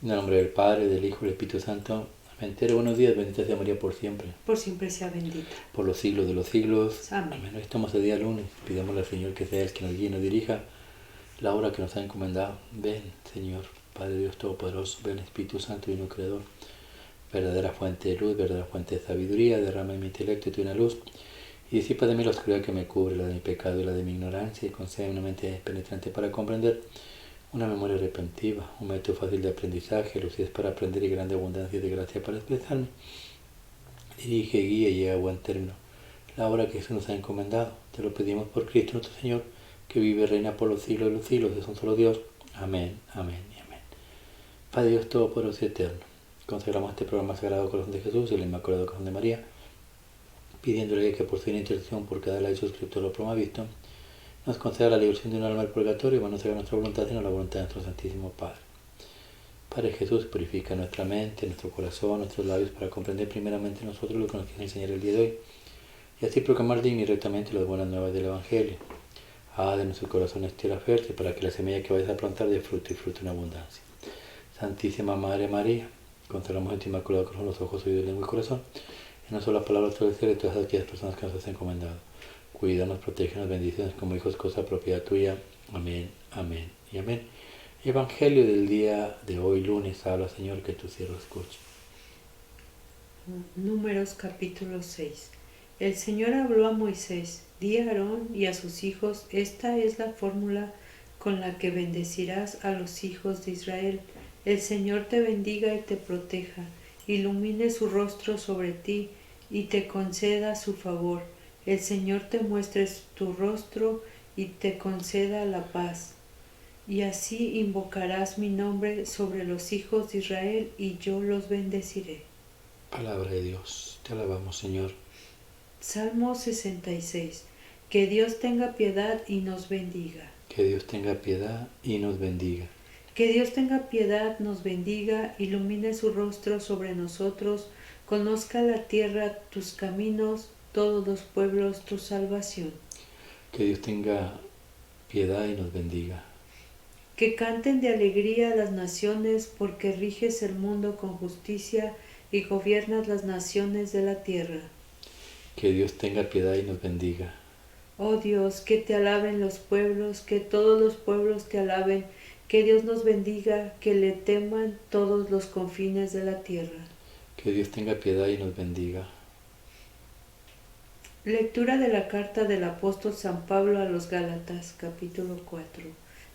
En el nombre del Padre, del Hijo y del Espíritu Santo. Amén. Tere, buenos días, bendita sea María por siempre. Por siempre sea bendita. Por los siglos de los siglos. Amén. Hoy estamos el día lunes. Pidámosle al Señor que sea el que nos guíe y nos dirija la obra que nos ha encomendado. Ven, Señor, Padre Dios Todopoderoso, ven Espíritu Santo y no Creador. Verdadera fuente de luz, verdadera fuente de sabiduría, derrama en mi intelecto y tu una luz. Y disipa de mí la oscuridad que me cubre, la de mi pecado y la de mi ignorancia, y concede una mente penetrante para comprender, una memoria repentiva, un método fácil de aprendizaje, lucidez para aprender y grande abundancia de gracia para expresarme. Dirige, guía y llega a buen término la obra que Jesús nos ha encomendado. Te lo pedimos por Cristo nuestro Señor, que vive y reina por los siglos de los siglos, es un solo Dios. Amén, amén y amén. Padre Dios Todopoderoso y Eterno, consagramos este programa sagrado corazón de Jesús y el Inmaculado Corazón de María, pidiéndole que por su intercesión por cada like, suscriptor o promovisto, nos conceda la liberación de un alma del purgatorio y no sea nuestra voluntad sino la voluntad de nuestro Santísimo Padre. Padre Jesús, purifica nuestra mente, nuestro corazón, nuestros labios para comprender primeramente nosotros lo que nos quiere enseñar el día de hoy y así proclamar digna y rectamente las buenas nuevas del Evangelio. Haz de nuestros corazones tierra fértil para que la semilla que vayas a plantar dé fruto y fruto en abundancia. Santísima Madre María, consagramos en ti inmaculado corazón los ojos, oídos, lengua y corazón, y no solo las palabras del cielo de todas aquellas personas que nos has encomendado. Cuídanos, protégenos, bendiciones como hijos, cosa propia tuya. Amén, amén y amén. Evangelio del día de hoy, lunes, habla, Señor, que tu siervo escuche. Números capítulo 6. El Señor habló a Moisés: di a Aarón y a sus hijos, esta es la fórmula con la que bendecirás a los hijos de Israel. El Señor te bendiga y te proteja, ilumine su rostro sobre ti y te conceda su favor. El Señor te muestre tu rostro y te conceda la paz. Y así invocarás mi nombre sobre los hijos de Israel y yo los bendeciré. Palabra de Dios, te alabamos, Señor. Salmo 66. Que Dios tenga piedad y nos bendiga. Que Dios tenga piedad y nos bendiga. Que Dios tenga piedad, nos bendiga, ilumine su rostro sobre nosotros, conozca la tierra tus caminos, todos los pueblos tu salvación. Que Dios tenga piedad y nos bendiga. Que canten de alegría las naciones, porque riges el mundo con justicia y gobiernas las naciones de la tierra. Que Dios tenga piedad y nos bendiga. Oh Dios, que te alaben los pueblos, que todos los pueblos te alaben, que Dios nos bendiga, que le teman todos los confines de la tierra. Que Dios tenga piedad y nos bendiga. Lectura de la carta del apóstol San Pablo a los Gálatas, capítulo 4.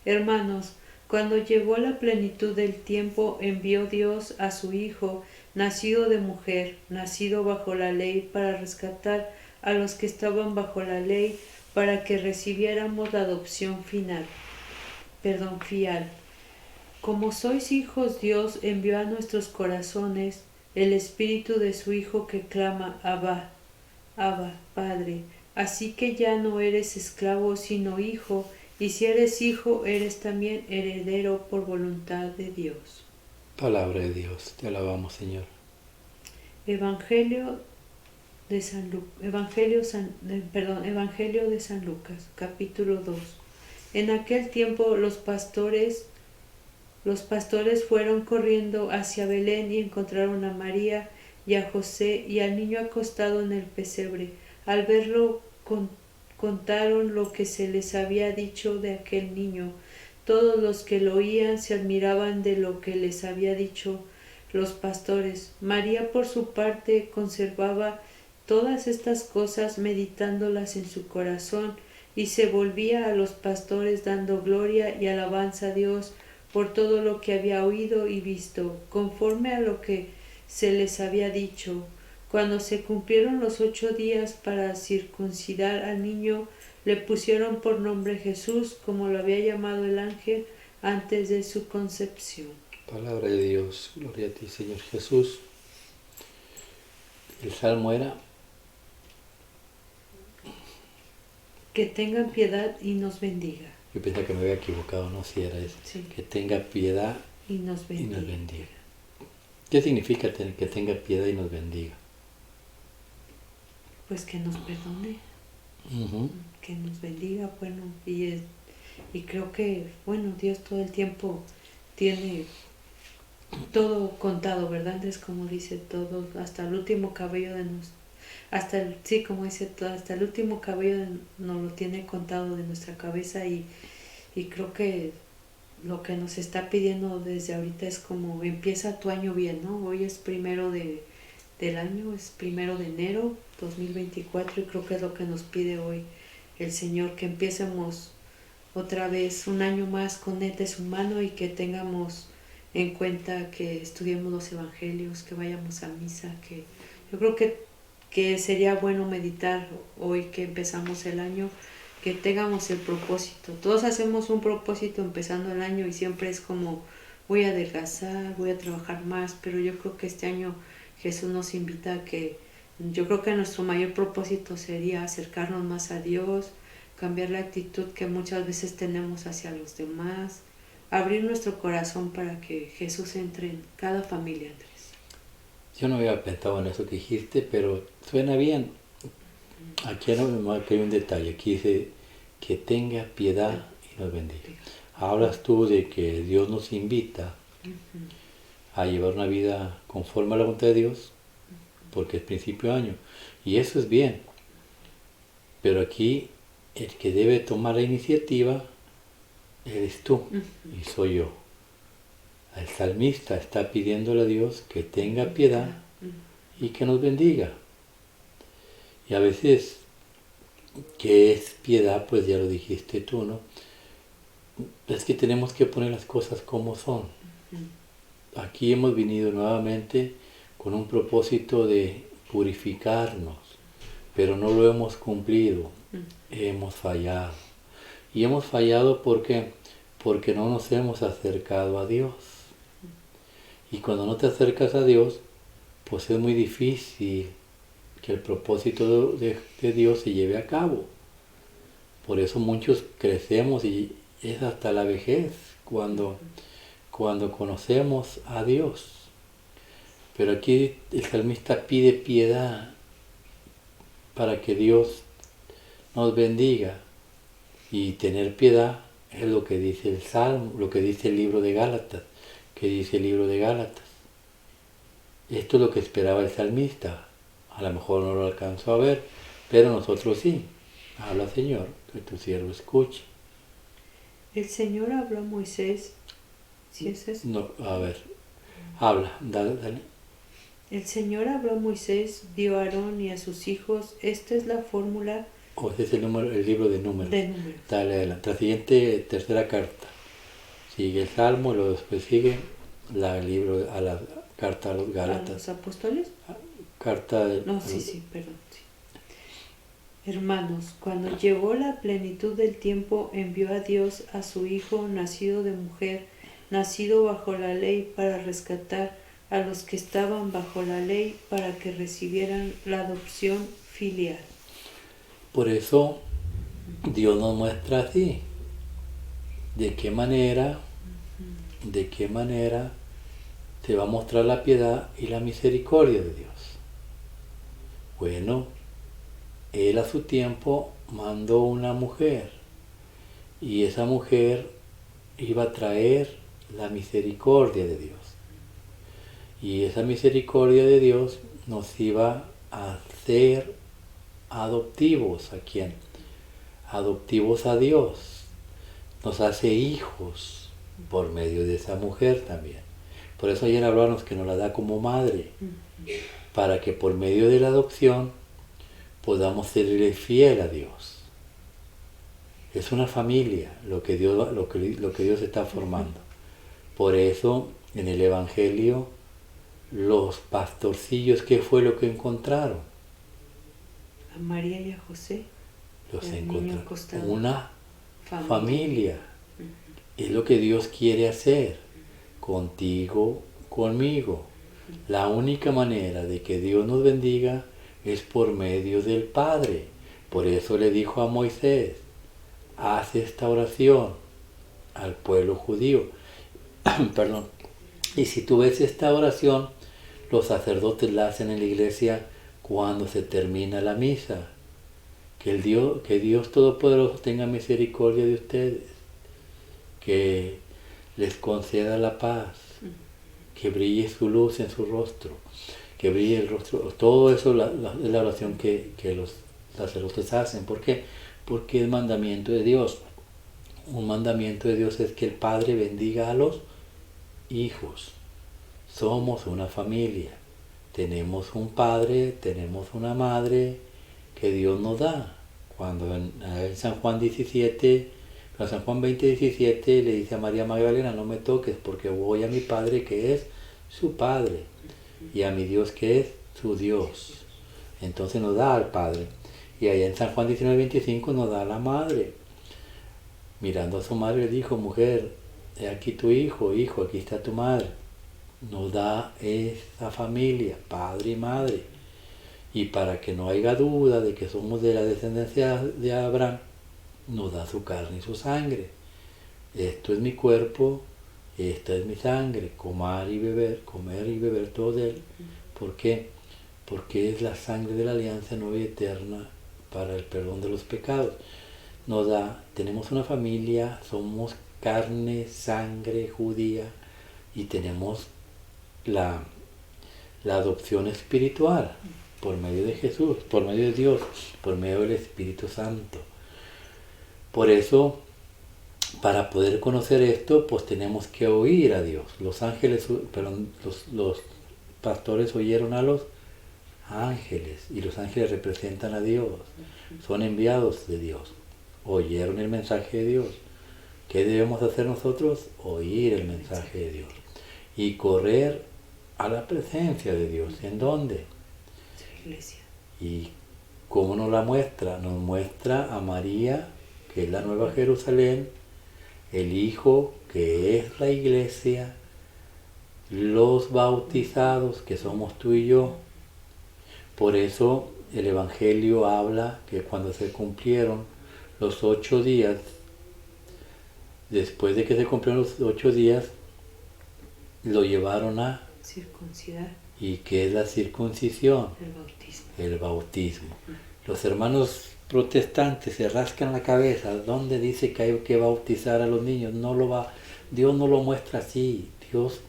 Hermanos, cuando llegó la plenitud del tiempo, envió Dios a su Hijo, nacido de mujer, nacido bajo la ley, para rescatar a los que estaban bajo la ley, para que recibiéramos la adopción fial. Como sois hijos, Dios envió a nuestros corazones el espíritu de su Hijo que clama: Abba, Abba, Padre. Así que ya no eres esclavo, sino hijo, y si eres hijo, eres también heredero por voluntad de Dios. Palabra de Dios, te alabamos, Señor. Evangelio de San Lucas, capítulo 2. En aquel tiempo los pastores fueron corriendo hacia Belén y encontraron a María y a José y al niño acostado en el pesebre. Al verlo contaron lo que se les había dicho de aquel niño. Todos los que lo oían se admiraban de lo que les había dicho los pastores. María, por su parte, conservaba todas estas cosas, meditándolas en su corazón, y se volvía a los pastores dando gloria y alabanza a Dios por todo lo que había oído y visto, conforme a lo que se les había dicho. Cuando se cumplieron los 8 días para circuncidar al niño, le pusieron por nombre Jesús, como lo había llamado el ángel antes de su concepción. Palabra de Dios, gloria a ti, Señor Jesús. El salmo era: Que tengan piedad y nos bendiga. yo pensaba que me había equivocado, no, si era eso. Sí. Que tenga piedad Y nos bendiga. y nos bendiga. ¿Qué significa que tenga piedad y nos bendiga? Pues que nos perdone, que nos bendiga, bueno, y creo que, bueno, Dios todo el tiempo tiene todo contado, ¿verdad? Es como dice todo, hasta el último cabello de sí, como dice todo, hasta el último cabello nos lo tiene contado de nuestra cabeza y creo que lo que nos está pidiendo desde ahorita es como empieza tu año bien, ¿no? Hoy es del año, es 1 de enero 2024 y creo que es lo que nos pide hoy el Señor, que empecemos otra vez un año más con Él de su mano y que tengamos en cuenta que estudiemos los evangelios, que vayamos a misa, que yo creo que sería bueno meditar hoy que empezamos el año, que tengamos el propósito. Todos hacemos un propósito empezando el año y siempre es como voy a adelgazar, voy a trabajar más, pero yo creo que este año Jesús nos invita a que, yo creo que nuestro mayor propósito sería acercarnos más a Dios, cambiar la actitud que muchas veces tenemos hacia los demás, abrir nuestro corazón para que Jesús entre en cada familia, Andrés. Yo no había pensado en eso que dijiste, pero suena bien. Aquí hay un detalle, aquí dice que tenga piedad y nos bendiga. Hablas tú de que Dios nos invita a llevar una vida conforme a la voluntad de Dios, porque es principio de año, y eso es bien. Pero aquí el que debe tomar la iniciativa eres tú y soy yo. El salmista está pidiéndole a Dios que tenga piedad y que nos bendiga. Y a veces, ¿qué es piedad? Pues ya lo dijiste tú, ¿no? Es que tenemos que poner las cosas como son. Aquí hemos venido nuevamente con un propósito de purificarnos, pero no lo hemos cumplido. Hemos fallado. Y hemos fallado porque no nos hemos acercado a Dios. Y cuando no te acercas a Dios, pues es muy difícil que el propósito de Dios se lleve a cabo. Por eso muchos crecemos y es hasta la vejez cuando conocemos a Dios. Pero aquí el salmista pide piedad para que Dios nos bendiga. Y tener piedad es lo que dice el Salmo, lo que dice el libro de Gálatas. ¿Qué dice el libro de Gálatas? Esto es lo que esperaba el salmista. A lo mejor no lo alcanzó a ver, pero nosotros sí. Habla, Señor, que tu siervo escuche. El Señor habló a Moisés. ¿Sí es eso? No, a ver, habla, dale. El Señor habló a Moisés, dio a Aarón y a sus hijos. Esta es la fórmula. Ese es el libro de Números. Dale adelante. La siguiente, tercera carta. Sigue el Salmo y luego después sigue la carta a los Gálatas. ¿A los apóstoles? Carta de... No, sí, perdón. Sí. Hermanos, cuando llegó la plenitud del tiempo, envió a Dios a su Hijo, nacido de mujer, nacido bajo la ley, para rescatar a los que estaban bajo la ley, para que recibieran la adopción filial. Por eso Dios nos muestra así, de qué manera te va a mostrar la piedad y la misericordia de Dios. Bueno, Él a su tiempo mandó una mujer y esa mujer iba a traer la misericordia de Dios. Y esa misericordia de Dios nos iba a hacer adoptivos. ¿A quién? Adoptivos a Dios. Nos hace hijos por medio de esa mujer también. Por eso ayer hablábamos que nos la da como madre, para que por medio de la adopción podamos serle fiel a Dios. Es una familia lo que Dios está formando. Por eso en el Evangelio los pastorcillos, ¿qué fue lo que encontraron? A María y a José. Los encontraron. Una familia. Es lo que Dios quiere hacer contigo, conmigo. La única manera de que Dios nos bendiga es por medio del Padre. Por eso le dijo a Moisés, haz esta oración al pueblo judío. Perdón. Y si tú ves esta oración, los sacerdotes la hacen en la iglesia cuando se termina la misa. Que Dios Todopoderoso tenga misericordia de ustedes, que les conceda la paz, que brille su luz en su rostro, que brille el rostro. Todo eso es la oración que los sacerdotes hacen. ¿Por qué? Porque es mandamiento de Dios. Un mandamiento de Dios es que el Padre bendiga a los hijos. Somos una familia. Tenemos un padre, tenemos una madre que Dios nos da. Cuando en San Juan 17, San Juan 20:17 le dice a María Magdalena, no me toques porque voy a mi Padre que es su Padre y a mi Dios que es su Dios. Entonces nos da al Padre. Y allá en San Juan 19:25 nos da a la madre. Mirando a su madre le dijo, mujer, he aquí tu hijo, hijo, aquí está tu madre. Nos da esa familia, padre y madre. Y para que no haya duda de que somos de la descendencia de Abraham, nos da su carne y su sangre. Esto es mi cuerpo, esta es mi sangre, comer y beber todo de él. ¿Por qué? Porque es la sangre de la alianza nueva y eterna para el perdón de los pecados. Nos da, tenemos una familia, somos carne, sangre judía y tenemos la adopción espiritual por medio de Jesús, por medio de Dios, por medio del Espíritu Santo. Por eso, para poder conocer esto, pues tenemos que oír a Dios. Los pastores oyeron a los ángeles y los ángeles representan a Dios, son enviados de Dios. Oyeron el mensaje de Dios. ¿Qué debemos hacer nosotros? Oír el mensaje de Dios y correr a la presencia de Dios. ¿En dónde? La iglesia. ¿Y cómo nos la muestra? Nos muestra a María, que es la Nueva Jerusalén, el Hijo, que es la iglesia, los bautizados, que somos tú y yo. Por eso el Evangelio habla que cuando se cumplieron los 8 días, después de que se cumplieron los 8 días, lo llevaron a circuncidar. ¿Y qué es la circuncisión? El bautismo. El bautismo. Los hermanos protestantes se rascan la cabeza. ¿Dónde dice que hay que bautizar a los niños? Dios no lo muestra así. Dios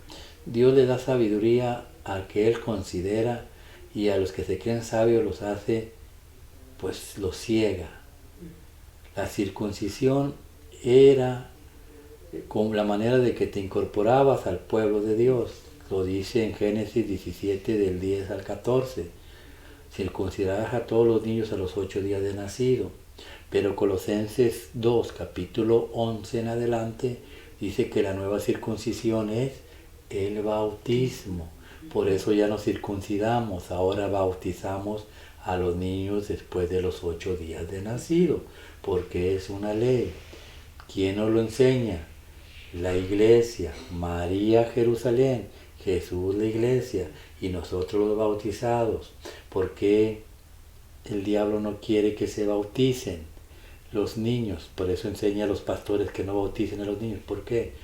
le da sabiduría al que Él considera y a los que se creen sabios los hace, pues los ciega. La circuncisión era con la manera de que te incorporabas al pueblo de Dios. Lo dice en Génesis 17 del 10 al 14. Circuncidarás a todos los niños a los 8 días de nacido. Pero Colosenses 2, capítulo 11 en adelante, dice que la nueva circuncisión es el bautismo. Por eso ya nos circuncidamos, ahora bautizamos a los niños después de los 8 días de nacido, porque es una ley. ¿Quién nos lo enseña? La iglesia, María Jerusalén, Jesús la iglesia y nosotros los bautizados. ¿Por qué el diablo no quiere que se bauticen los niños? Por eso enseña a los pastores que no bauticen a los niños. ¿Por qué?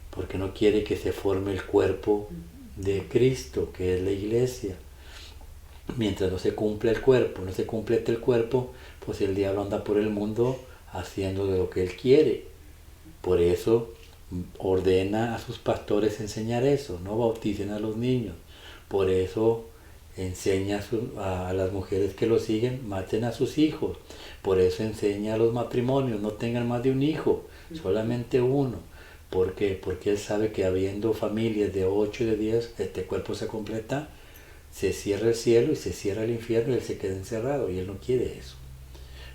Porque no quiere que se forme el cuerpo de Cristo, que es la iglesia. Mientras no se cumple el cuerpo, no se complete el cuerpo, pues el diablo anda por el mundo haciendo de lo que él quiere. Por eso ordena a sus pastores enseñar eso, no bauticen a los niños. Por eso enseña a las mujeres que lo siguen, maten a sus hijos. Por eso enseña a los matrimonios, no tengan más de un hijo, solamente uno. ¿Por qué? Porque él sabe que habiendo familias de 8 y de 10, este cuerpo se completa, se cierra el cielo y se cierra el infierno y él se queda encerrado y él no quiere eso.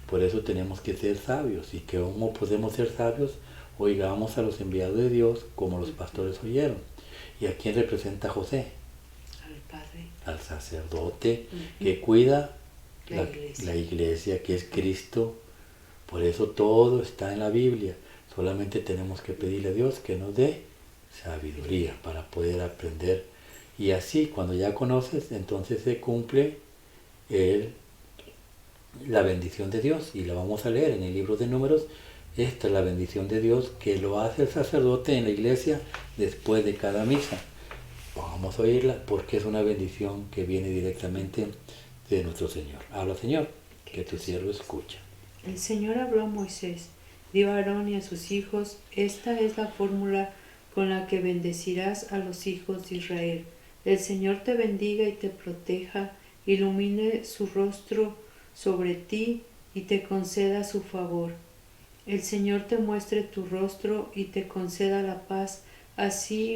Por eso tenemos que ser sabios. ¿Y que cómo podemos ser sabios? Oigamos a los enviados de Dios como los pastores oyeron. ¿Y a quién representa José? Al Padre. Al sacerdote que cuida la iglesia, que es Cristo. Por eso todo está en la Biblia. Solamente tenemos que pedirle a Dios que nos dé sabiduría para poder aprender. Y así, cuando ya conoces, entonces se cumple la bendición de Dios. Y la vamos a leer en el libro de Números. Esta es la bendición de Dios que lo hace el sacerdote en la iglesia después de cada misa. Vamos a oírla porque es una bendición que viene directamente de nuestro Señor. Habla, Señor, que tu siervo escucha. El Señor habló a Moisés, dio a Aarón y a sus hijos, esta es la fórmula con la que bendecirás a los hijos de Israel. El Señor te bendiga y te proteja, ilumine su rostro sobre ti y te conceda su favor. El Señor te muestre tu rostro y te conceda la paz, así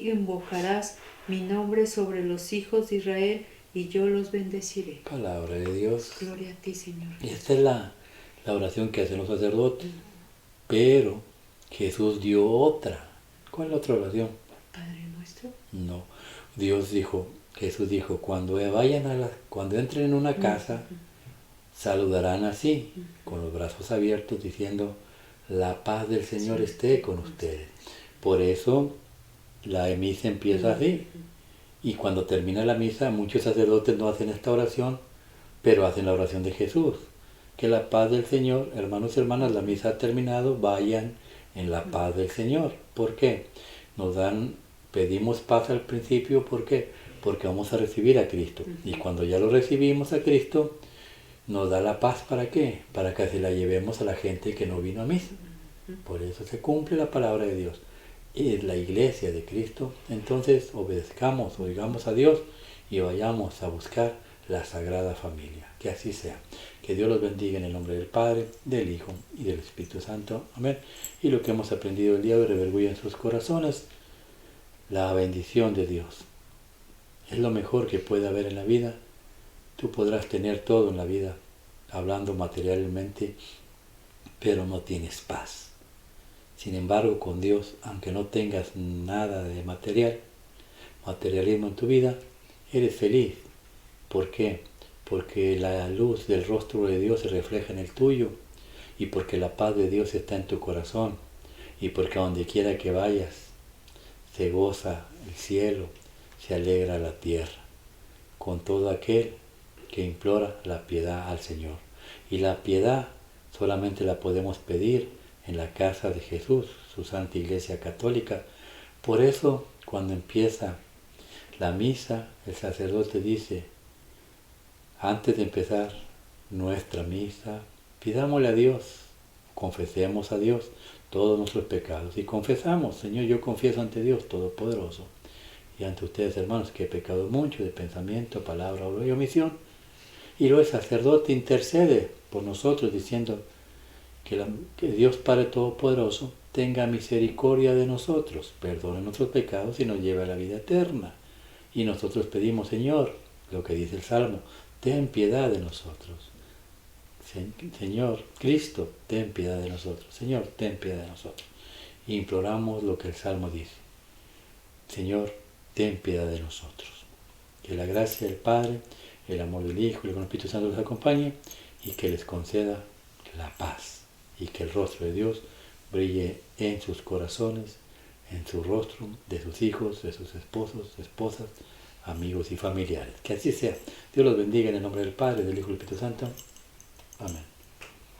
invocarás mi nombre sobre los hijos de Israel y yo los bendeciré. Palabra de Dios. Gloria a ti, Señor. Y esta es la oración que hacen los sacerdotes. Pero Jesús dio otra. ¿Cuál es la otra oración? Padre nuestro. No. Jesús dijo, cuando entren en una casa, saludarán así, con los brazos abiertos, diciendo, la paz del Señor esté con ustedes. Por eso la misa empieza así. Y cuando termina la misa, muchos sacerdotes no hacen esta oración, pero hacen la oración de Jesús. Que la paz del Señor, hermanos y hermanas, la misa ha terminado, vayan en la paz del Señor. ¿Por qué? Pedimos paz al principio, ¿por qué? Porque vamos a recibir a Cristo. Y cuando ya lo recibimos a Cristo, nos da la paz, ¿para qué? Para que se la llevemos a la gente que no vino a misa. Por eso se cumple la palabra de Dios. Es la iglesia de Cristo. Entonces obedezcamos, oigamos a Dios y vayamos a buscar la Sagrada Familia. Que así sea. Que Dios los bendiga en el nombre del Padre, del Hijo y del Espíritu Santo. Amén. Y lo que hemos aprendido el día de hoy revergüenza en sus corazones. La bendición de Dios. Es lo mejor que puede haber en la vida. Tú podrás tener todo en la vida, hablando materialmente, pero no tienes paz. Sin embargo, con Dios, aunque no tengas nada de materialismo en tu vida, eres feliz. ¿Por qué? Porque la luz del rostro de Dios se refleja en el tuyo, y porque la paz de Dios está en tu corazón, y porque a donde quiera que vayas, se goza el cielo, se alegra la tierra, con todo aquel que implora la piedad al Señor. Y la piedad solamente la podemos pedir en la casa de Jesús, su Santa Iglesia Católica. Por eso, cuando empieza la misa, el sacerdote dice, antes de empezar nuestra misa, pidámosle a Dios, confesemos a Dios todos nuestros pecados. Y confesamos, Señor, yo confieso ante Dios Todopoderoso y ante ustedes, hermanos, que he pecado mucho de pensamiento, palabra, obra y omisión. Y luego el sacerdote intercede por nosotros diciendo que Dios Padre Todopoderoso tenga misericordia de nosotros, perdone nuestros pecados y nos lleve a la vida eterna. Y nosotros pedimos, Señor, lo que dice el Salmo, ten piedad de nosotros. Señor, Cristo, ten piedad de nosotros. Señor, ten piedad de nosotros. Y imploramos lo que el Salmo dice. Señor, ten piedad de nosotros. Que la gracia del Padre, el amor del Hijo y el Espíritu Santo los acompañe y que les conceda la paz. Y que el rostro de Dios brille en sus corazones, en su rostro, de sus hijos, de sus esposos, esposas, amigos y familiares. Que así sea. Dios los bendiga en el nombre del Padre, del Hijo y del Espíritu Santo. Amén.